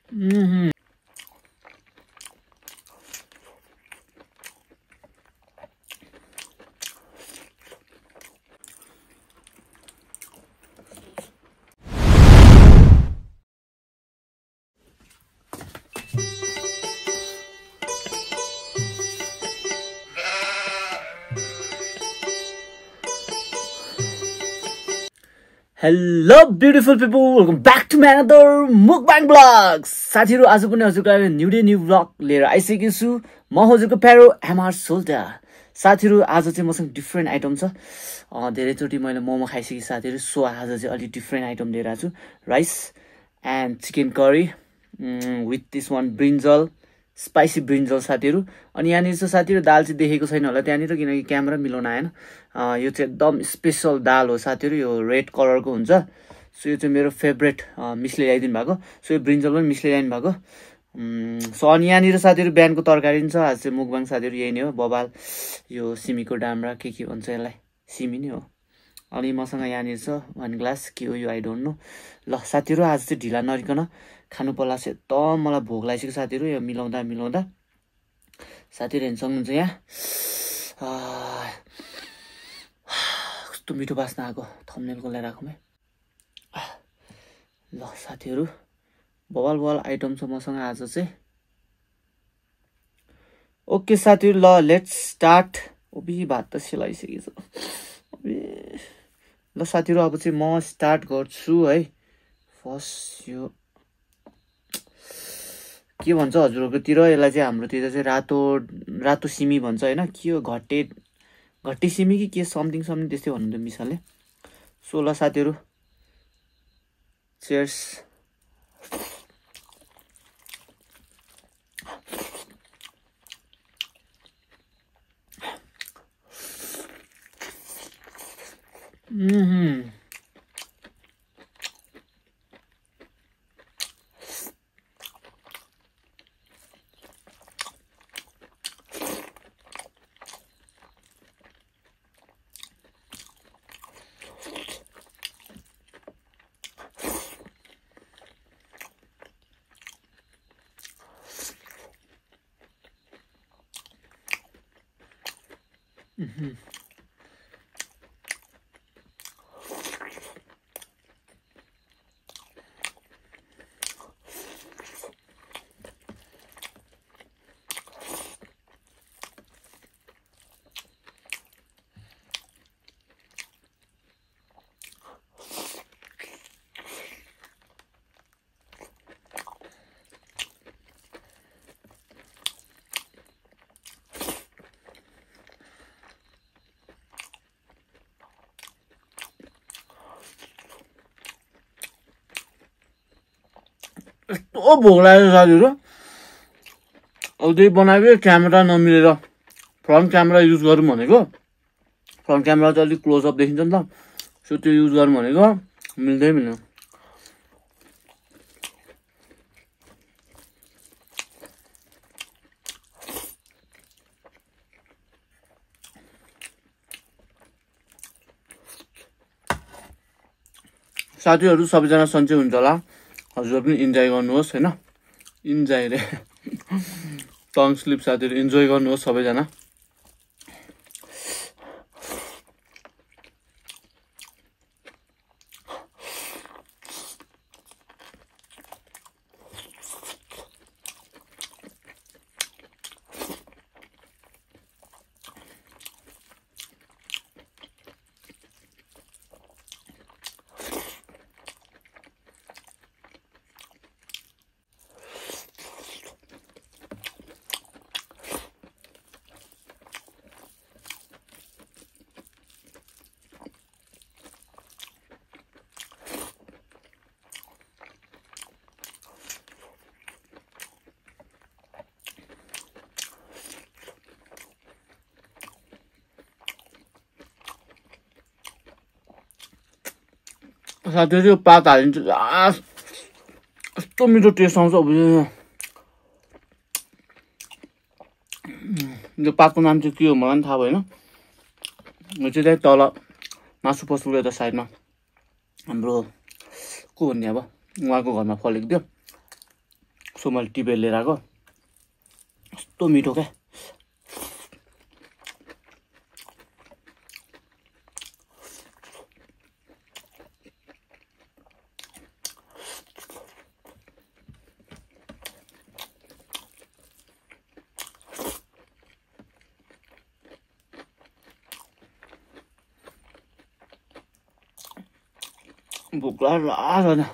Hello beautiful people, welcome back to my another mukbang vlog. साथीहरु आज पनि हजुरको लागि न्यू डे न्यू vlog लिएर आइसकेको छु। म हजुरको प्यारो एमआर सोल्टा। साथीहरु आज चाहिँ मसँग डिफरेन्ट आइटम छ। धेरै चोटी मैले मोमो खाइसके साथीहरु, सो आज चाहिँ अलि डिफरेन्ट आइटम लिएर आछु। Rice and chicken curry with this one brinjal, spicy brinjal साथीहरु। अनि यहाँनिर चाहिँ साथीहरु दाल चाहिँ देखेको छैन होला त्यहाँनिर, किनकि क्यामेरा मिलाउन आएन। यो चाहिँ एकदम स्पेशल दाल हो साथीहरु, यो रेड कलरको हुन्छ। सो यो चाहिँ मेरो फेभरेट मिसले ल्याइदिनु भएको। सो यो ब्रिन्जल पनि मिसले ल्याइदिनु भएको। सो अनि यहाँनिर साथीहरु बिहानको तरकारी नि छ। आज चाहिँ मुकबाङ साथीहरु यही नै हो, बबाल यो सिमीको डामरा के भन्छ यसलाई, सिमी नै हो। अनि मसँग यहाँनिर छ 1 ग्लास, के हो यो आई डोन्ट नो। ल साथीहरु आज चाहिँ ढिला नरिकन खानु पर्ला छ। एकदम मलाई भोक लागिसक्यो साथीहरु, यो मिलाउँदा साथीहरु हेर्न सक्नुहुन्छ यहाँ कस्तो मिठो बास्ना आएको। थम्बनेलको लागि राखौँ है। ल साथीहरु बवाल आइटम छ मसँग आज चाहिँ। ओके साथीहरु ल लेट्स स्टार्ट। ओबी भात त सेलाइसकेको छ। ल साथीहरु अब चाहिँ म स्टार्ट गर्छु है। फर्स्ट यो के भन्छ हजुरहरुकोतिर, यसलाई चाहिँ हाम्रोतिर चाहिँ रातो सिमी भन्छ हैन, के हो घट्टे सिमी कि के समथिङ त्यस्तै भन्नुहुन्छ मिसाले। सो ल साथीहरु चीयर्स। यस्तो भोक लाग्यो साथीहरु। अब त्यही बनाएको क्यामेरा नमिलेर फ्रन्ट क्यामेरा युज गरौँ भनेको। फ्रन्ट क्यामेरा चाहिँ अलिक क्लोज अप देखिन्छ नि त, सो त्यो युज गरौँ भनेको मिल्दै मिल्दैन। साथीहरु सबैजना सन्चै हुन्छ होला, हजुर पनि इन्जोय गर्नुहोस् हैन। इन्जोय रे टङ स्लिप साथीहरु, इन्जोय गर्नुहोस् सबैजना। साथीहरु यो पात हालिन्छ, यस्तो मिठो टेस्ट आउँछ। अब यो पातको नाम चाहिँ के हो मलाई पनि थाहा भएन। यो चाहिँ तल मासु पसलको यता साइडमा हाम्रो को भन्ने अब उहाँको घरमा फलेको थियो। सो मैले टिपेर लिएर आएको कस्तो मिठो क्या भोक लाग्यो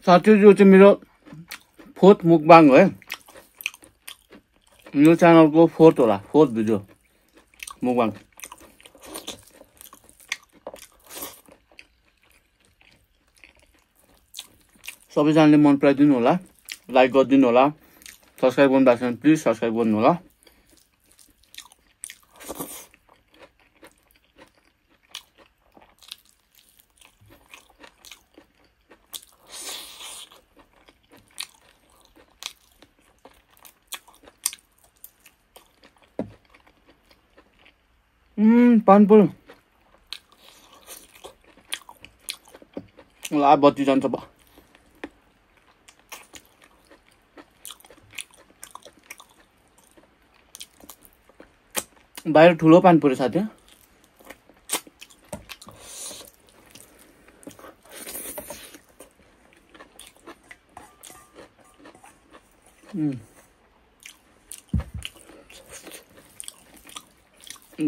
साथी यो चाहिँ मेरो 4th मुकबाङ हो है यो च्यानलको 4th होला 4th भिडियो मुकबाङ सबैजनाले मन पराइदिनु होला लाइक गरिदिनु होला सब्स्क्राइब गर्नु भएको छैन प्लिज सब्स्क्राइब गर्नु होला पानीपुरी ला बत्ती जान्छ बा बाहिर ठुलो पानीपुरी साथी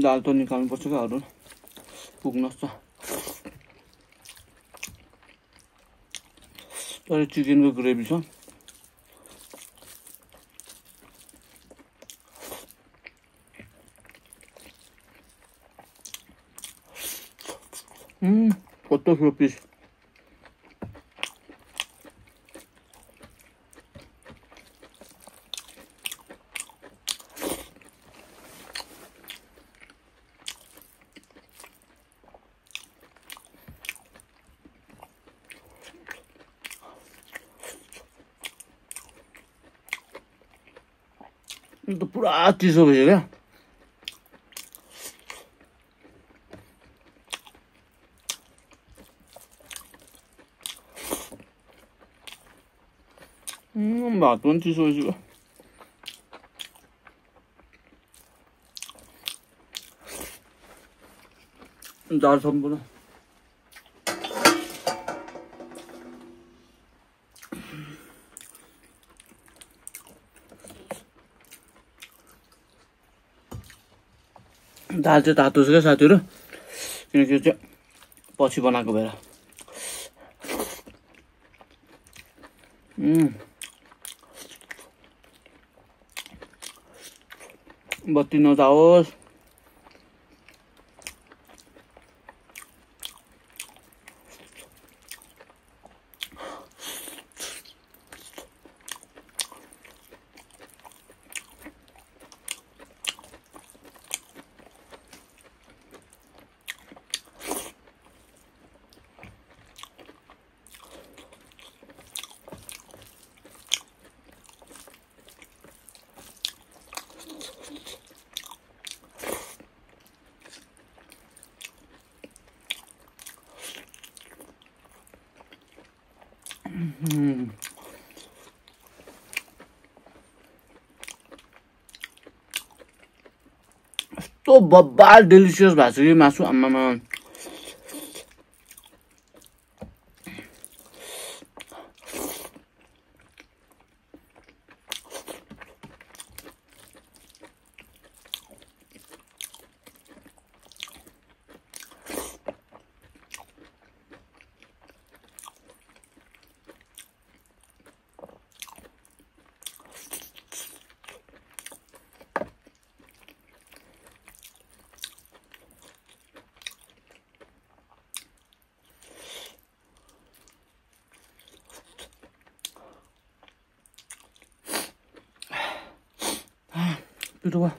दाल त निकाल्नु पर्छ क्या अरू पुग्न छ तर चिकनको ग्रेभी छ कस्तो ठुलो पिस तो पूरा चिसो भयो क्या भात पनि चिसो भइसक्यो दाल सम्पूर्ण दाल चाहिँ तातो छ क्या साथीहरु किनकि यो चाहिँ पछि बनाएको भएर बत्ती नजाओस् तो बब्बाल डिलिसियस भएको छ कि मासु आम्मामा पिरो भयो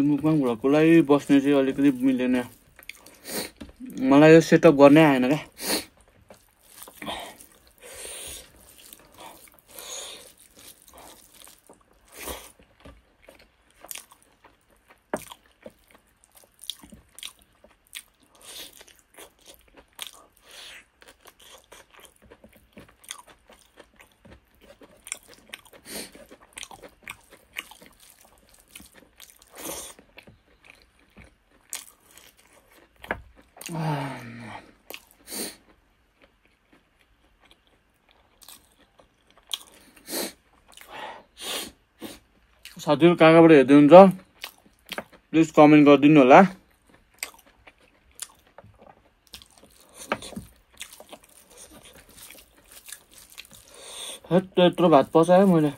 मुखबाङ भ्लगको लागि बस्ने चाहिँ अलिकति मिलेन मलाई यो सेटअप गर्नै आएन क्या साथीहरु कहाँबाट हेर्दै हुनुहुन्छ प्लिज कमेन्ट गरिदिनु होला यत्रो भात पचायो मैले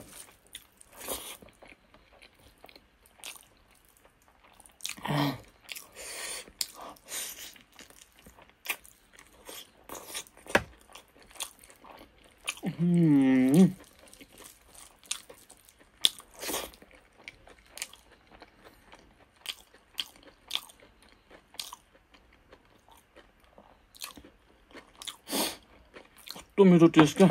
तो मेरो टेस्ट क्या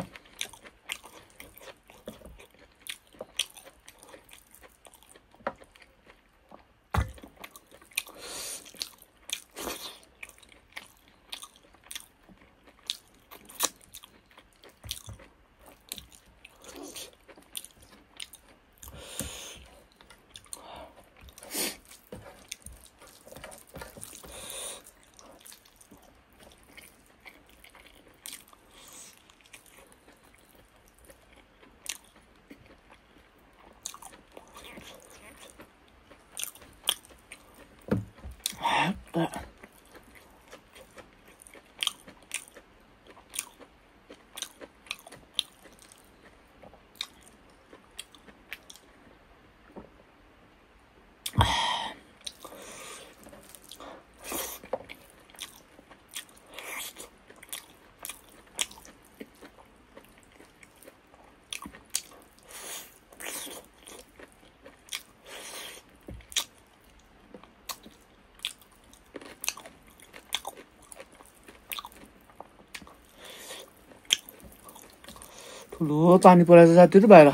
ठुलो पानी परेछ साथीहरु बाहिर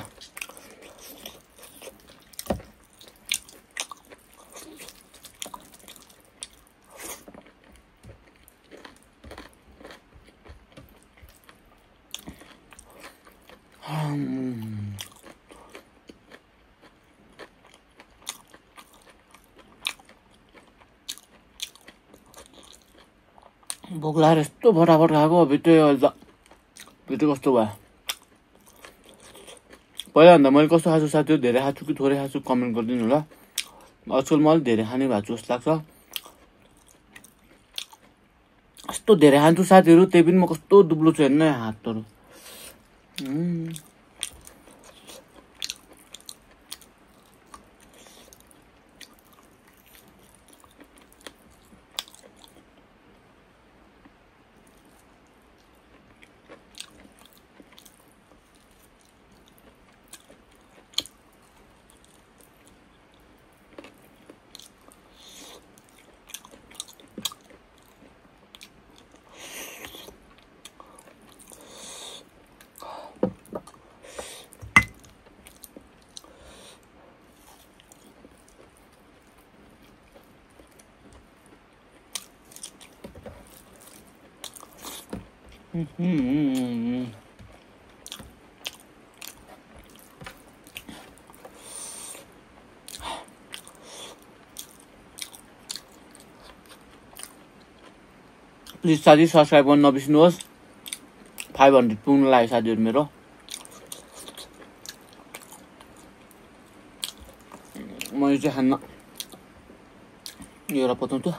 भोक लागेर यस्तो फटाफट खाएको भित्रै अहिले त भित्रै कस्तो भयो पहिलाभन्दा मैले कस्तो खाछु साथीहरु धेरै खाछु कि थोरै खाछु कमेन्ट गरिदिनु होला आजकल म अलिक धेरै खाने भएको छु जस्तो लाग्छ यस्तो धेरै खान्छु साथीहरु त्यही पनि म कस्तो दुब्लो छु हेर्नु न हातहरु प्लिज साथी सब्स्क्राइब गर्न नबिर्सिनुहोस् 500 पुग्न लाग्यो साथीहरु मेरो म यो चाहिँ खान्न एउटा पताउँछु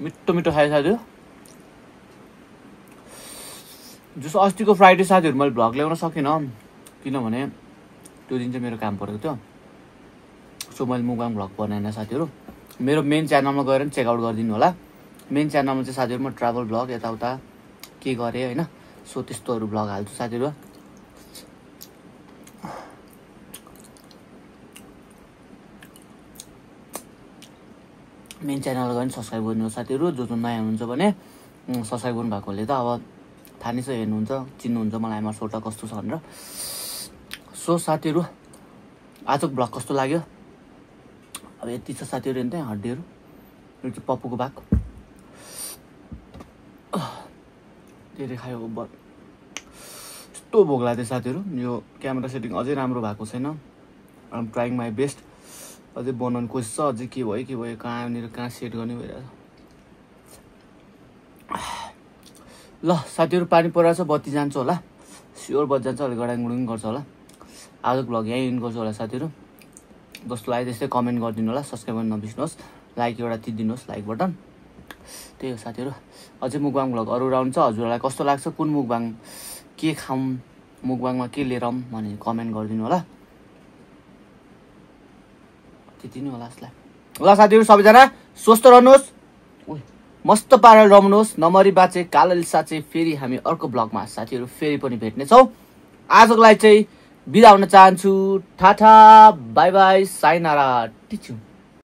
मिठो मिठो खायो साथीहरू। जस्तो अस्तिको फ्राइडे साथीहरू मैले भ्लग ल्याउन सकिनँ किनभने त्यो दिन चाहिँ मेरो काम परेको थियो। सो मैले मुकबाङ भ्लग बनाएन साथीहरू। मेरो मेन च्यानलमा गएर पनि चेकआउट गरिदिनु होला। मेन च्यानलमा चाहिँ साथीहरू म ट्राभल भ्लग यताउता के गरेँ होइन, सो त्यस्तोहरू भ्लग हाल्छु साथीहरू। मेन च्यानल गएर सब्सक्राइब गर्नु साथीहरू। जो जो नयाँ हुनुहुन्छ भने सब्सक्राइब गर्नु भएकोले त अब थाहा नै छ, हेर्नुहुन्छ चिन्नुहुन्छ मलाई एमआर सोल्टा कस्तो छ भनेर। सो साथीहरू आजको भ्लग कस्तो लाग्यो? अब यति छ साथीहरू। हेर्नु त्यहाँ हड्डीहरू, यो चाहिँ पप्पूको भाग धेरै खायो। यस्तो भोक लाग्थ्यो साथीहरू। यो क्यामेरा सेटिङ अझै राम्रो भएको छैन। I am trying my best. अझै बनाउनु कोसिस छ। अझै के भयो कहाँ सेट गर्ने भइरहेछ। ल साथीहरू पानी परिरहेछ, बत्ती जान्छ होला, स्योर बत्ती जान्छ, अलिक गडाङगुडुङ गर्छ होला। आजको भ्लग यहीँ इन्ड गर्छु होला साथीहरू। जस्तो लाग्यो त्यस्तै कमेन्ट गरिदिनु होला, सब्सक्राइब गर्न नबिर्सिनुहोस्, लाइक एउटा थिचिदिनुहोस्, लाइक बटन। त्यही हो साथीहरू। अझै मुकबाङ भ्लग अरू राउन्ड छ। हजुरहरूलाई कस्तो लाग्छ, कुन मुकबाङ के खाऊँ, मुकबाङमा के लिएर आऊँ भने कमेन्ट गरिदिनु होला। त्यति नै होला जसलाई। ल साथीहरू सबैजना स्वस्थ रहनुहोस्, मस्त पारेर रम्नुहोस्। नमरी बाँचे कालली साँचे। फेरि हामी अर्को ब्लगमा साथीहरू फेरि पनि भेट्नेछौँ। आजको लागि चाहिँ बिदा हुन चाहन्छु। Tata bye bye sayonara टिच्यु।